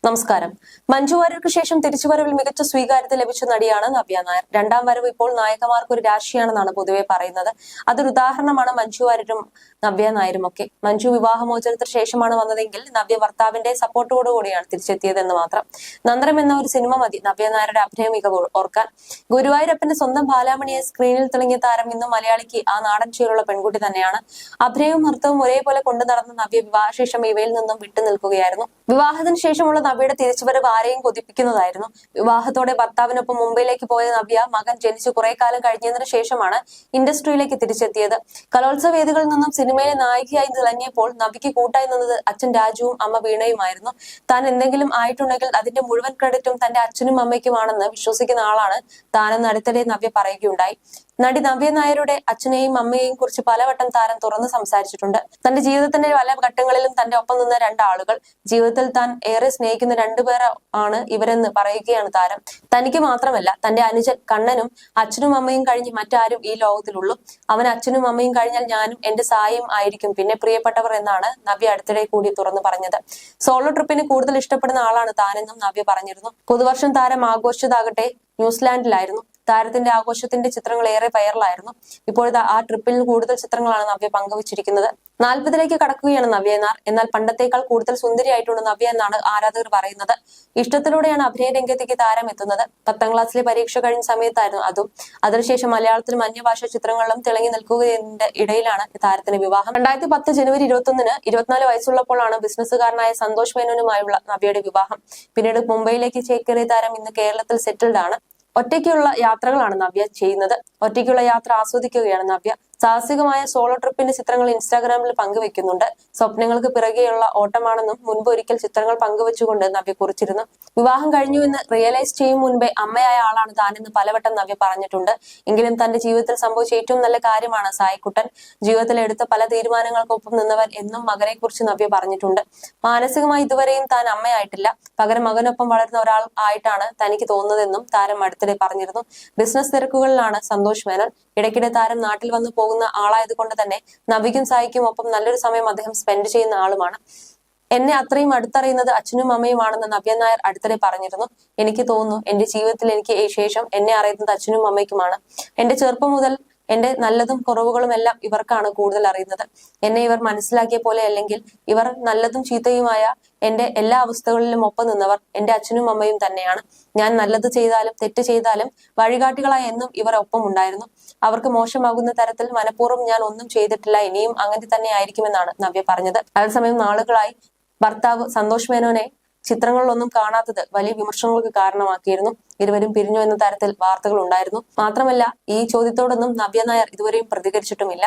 നമസ്കാരം. മഞ്ജു വാര്യർക്ക് ശേഷം തിരിച്ചുവരവിൽ മികച്ച സ്വീകാര്യത ലഭിച്ച നടിയാണ് നവ്യ നായർ. രണ്ടാം വരവ് ഇപ്പോൾ നായകമാർക്ക് ഒരു രാശിയാണെന്നാണ് പൊതുവെ പറയുന്നത്. അതൊരു ഉദാഹരണമാണ് മഞ്ജു വാര്യരും നവ്യ നായരും ഒക്കെ. മഞ്ജു വിവാഹമോചനത്തിന് ശേഷമാണ് വന്നതെങ്കിൽ നവ്യ ഭർത്താവിന്റെ സപ്പോർട്ടോടുകൂടിയാണ് തിരിച്ചെത്തിയതെന്ന് മാത്രം. നന്ദ്രം എന്ന ഒരു സിനിമ മതി നവ്യ നായരുടെ അഭിനയ മികവ് ഓർക്കാൻ. ഗുരുവായൂരപ്പന്റെ സ്വന്തം ബാലാമണിയെ സ്ക്രീനിൽ തിളങ്ങിയ താരം ഇന്നും മലയാളിക്ക് ആ നാടൻ ചേലുള്ള പെൺകുട്ടി തന്നെയാണ്. അഭിനയവും നൃത്തവും ഒരേപോലെ കൊണ്ടു നടന്ന നവ്യ വിവാഹശേഷം ഇവയിൽ നിന്നും വിട്ടു നിൽക്കുകയായിരുന്നു. വിവാഹത്തിന് ശേഷമുള്ള നവ്യയുടെ തിരിച്ചുവരവ് ആരെയും കൊതിപ്പിക്കുന്നതായിരുന്നു. വിവാഹത്തോടെ ഭർത്താവിനൊപ്പം മുംബൈയിലേക്ക് പോയ നവ്യ മകൻ ജനിച്ചു കുറെ കാലം കഴിഞ്ഞതിന് ശേഷമാണ് ഇൻഡസ്ട്രിയിലേക്ക് തിരിച്ചെത്തിയത്. കലോത്സവ വേദികളിൽ നിന്നും സിനിമയിലെ നായികയായി തിളങ്ങിയപ്പോൾ നവ്യയ്ക്ക് കൂട്ടായി നിന്നത് അച്ഛൻ രാജുവും അമ്മ വീണയുമായിരുന്നു. താൻ എന്തെങ്കിലും ആയിട്ടുണ്ടെങ്കിൽ അതിന്റെ മുഴുവൻ ക്രെഡിറ്റും തന്റെ അച്ഛനും അമ്മയ്ക്കുമാണെന്ന് വിശ്വസിക്കുന്ന ആളാണ് താനെന്ന് അടുത്തിടെ നവ്യ പറയുകയുണ്ടായി. നടി നവ്യ നായരുടെ അച്ഛനെയും അമ്മയെയും കുറിച്ച് പലവട്ടം താരം തുറന്ന് സംസാരിച്ചിട്ടുണ്ട്. തന്റെ ജീവിതത്തിന്റെ പല ഘട്ടങ്ങളിലും തന്റെ ഒപ്പം നിന്ന രണ്ടാളുകൾ, ജീവിതത്തിൽ താൻ ഏറെ സ്നേഹിക്കുന്ന രണ്ടുപേർ ആണ് ഇവരെന്ന് പറയുകയാണ് താരം. തനിക്ക് മാത്രമല്ല, തന്റെ അനുജൻ കണ്ണനും അച്ഛനും അമ്മയും കഴിഞ്ഞ് മറ്റാരും ഈ ലോകത്തിലുള്ളൂ. അവൻ അച്ഛനും അമ്മയും കഴിഞ്ഞാൽ ഞാനും എന്റെ സായിയും ആയിരിക്കും പിന്നെ പ്രിയപ്പെട്ടവർ എന്നാണ് നവ്യ അടുത്തിടെ കൂടി തുറന്നു പറഞ്ഞത്. സോളോ ട്രിപ്പിന് കൂടുതൽ ഇഷ്ടപ്പെടുന്ന ആളാണ് താനെന്നും നവ്യ പറഞ്ഞിരുന്നു. പുതുവർഷം താരം ആഘോഷിച്ചതാകട്ടെ ന്യൂസിലാൻഡിലായിരുന്നു. താരത്തിന്റെ ആഘോഷത്തിന്റെ ചിത്രങ്ങൾ ഏറെ വൈറലായിരുന്നു. ഇപ്പോഴത്തെ ആ ട്രിപ്പിൽ കൂടുതൽ ചിത്രങ്ങളാണ് നവ്യ പങ്കുവച്ചിരിക്കുന്നത്. 40ലേക്ക് കടക്കുകയാണ് നവ്യ നായർ. എന്നാൽ പണ്ടത്തേക്കാൾ കൂടുതൽ സുന്ദരിയായിട്ടുണ്ട് നവ്യ എന്നാണ് ആരാധകർ പറയുന്നത്. ഇഷ്ടത്തിലൂടെയാണ് അഭിനയ രംഗത്തേക്ക് താരം എത്തുന്നത്. 10ാം ക്ലാസ്സിലെ പരീക്ഷ കഴിഞ്ഞ സമയത്തായിരുന്നു അതും. അതിനുശേഷം മലയാളത്തിലും അന്യഭാഷാ ചിത്രങ്ങളിലും തിളങ്ങി നിൽക്കുന്നതിന്റെ ഇടയിലാണ് താരത്തിന് വിവാഹം. 2010 ജനുവരി 21-ന് 24 വയസ്സുള്ളപ്പോഴാണ് ബിസിനസ്സുകാരനായ സന്തോഷ് മേനോനുമായുള്ള നവ്യയുടെ വിവാഹം. പിന്നീട് മുംബൈയിലേക്ക് ചേക്കേറിയ താരം ഇന്ന് കേരളത്തിൽ സെറ്റിൽഡ് ആണ്. ഒറ്റയ്ക്കുള്ള യാത്രകളാണ് നവ്യ ചെയ്യുന്നത്. ഒറ്റയ്ക്കുള്ള യാത്ര ആസ്വദിക്കുകയാണ് നവ്യ. സാഹസികമായ സോളോ ട്രിപ്പിന്റെ ചിത്രങ്ങൾ ഇൻസ്റ്റാഗ്രാമിൽ പങ്കുവെക്കുന്നുണ്ട്. സ്വപ്നങ്ങൾക്ക് പിറകെയുള്ള ഓട്ടമാണെന്നും മുൻപ് ഒരിക്കൽ ചിത്രങ്ങൾ പങ്കുവെച്ചുകൊണ്ട് നവ്യ കുറിച്ചിരുന്നു. വിവാഹം കഴിഞ്ഞു എന്ന് റിയലൈസ് ചെയ്യും മുൻപേ അമ്മയായ ആളാണ് താനെന്ന് പലവട്ടം നവ്യ പറഞ്ഞിട്ടുണ്ട്. എങ്കിലും തന്റെ ജീവിതത്തിൽ സംഭവിച്ച ഏറ്റവും നല്ല കാര്യമാണ് സായിക്കുട്ടൻ. ജീവിതത്തിൽ എടുത്ത പല തീരുമാനങ്ങൾക്കൊപ്പം നിന്നവൻ എന്നും മകനെ കുറിച്ച് നവ്യ പറഞ്ഞിട്ടുണ്ട്. മാനസികമായി ഇതുവരെയും താൻ അമ്മയായിട്ടില്ല, പകരം മകനൊപ്പം വളരുന്ന ഒരാൾ ആയിട്ടാണ് തനിക്ക് തോന്നുന്നതെന്നും താരം അടുത്തിടെ പറഞ്ഞിരുന്നു. ബിസിനസ് തിരക്കുകളിലാണ് സന്തോഷ് മേനോൻ. ഇടയ്ക്കിടെ താരം നാട്ടിൽ വന്നു പോകുന്ന ആളായതുകൊണ്ട് തന്നെ നവ്യയ്ക്കും സായിക്കും ഒപ്പം നല്ലൊരു സമയം അദ്ദേഹം സ്പെൻഡ് ചെയ്യുന്ന ആളുമാണ്. എന്നെ അത്രയും അടുത്തറിയുന്നത് അച്ഛനും അമ്മയുമാണെന്ന് നവ്യ നായർ അടുത്തിടെ പറഞ്ഞിരുന്നു. എനിക്ക് തോന്നുന്നു എന്റെ ജീവിതത്തിൽ എനിക്ക് ശേഷം എന്നെ അറിയുന്നത് അച്ഛനും അമ്മയ്ക്കുമാണ്. എന്റെ ചെറുപ്പം മുതൽ എന്റെ നല്ലതും കുറവുകളും എല്ലാം ഇവർക്കാണ് കൂടുതൽ അറിയുന്നത്. എന്നെ ഇവർ മനസ്സിലാക്കിയ പോലെ അല്ലെങ്കിൽ ഇവർ നല്ലതും ചീത്തയുമായ എന്റെ എല്ലാ അവസ്ഥകളിലും ഒപ്പം നിന്നവർ എന്റെ അച്ഛനും അമ്മയും തന്നെയാണ്. ഞാൻ നല്ലത് ചെയ്താലും തെറ്റ് ചെയ്താലും വഴികാട്ടികളായി എന്നും ഇവർ ഒപ്പം ഉണ്ടായിരുന്നു. അവർക്ക് മോശമാകുന്ന തരത്തിൽ മനഃപൂർവ്വം ഞാൻ ഒന്നും ചെയ്തിട്ടില്ല, ഇനിയും അങ്ങനെ തന്നെ ആയിരിക്കുമെന്നാണ് നവ്യ പറഞ്ഞത്. അതേസമയം നാളുകളായി ഭർത്താവ് സന്തോഷ് മേനോനെ ചിത്രങ്ങളിലൊന്നും കാണാത്തത് വലിയ വിമർശനങ്ങൾക്ക് കാരണമാക്കിയിരുന്നു. ഇരുവരും പിരിഞ്ഞു എന്ന തരത്തിൽ വാർത്തകൾ ഉണ്ടായിരുന്നു. മാത്രമല്ല, ഈ ചോദ്യത്തോടൊന്നും നവ്യ നായർ ഇതുവരെയും പ്രതികരിച്ചിട്ടുമില്ല.